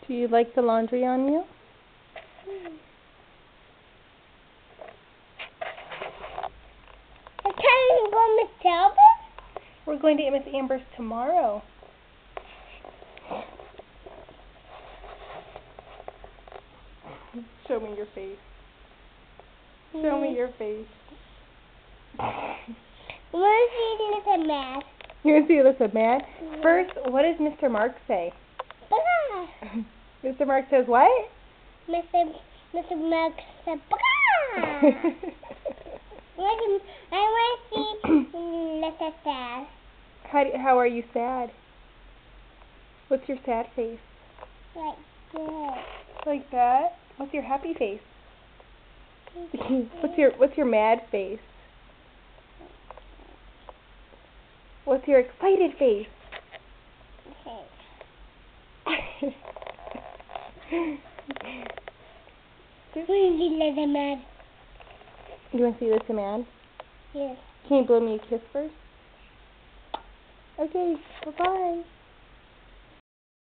Do you like the laundry on you? Can you go Miss Albert? We're going to Miss Amber's tomorrow. Show me your face. Show me your face. You want to see Mr. Mad? You want to see Alyssa mad? First, what does Mr. Mark say? Baka! Mr. Mark says what? Mr. Mark said Baka! I want to see Mr. Sad. How are you sad? What's your sad face? Like this. Like that? What's your happy face? What's your mad face? What's your excited face? Really mad. You want to see this man? Yes. Can you blow me a kiss first? Okay, bye-bye.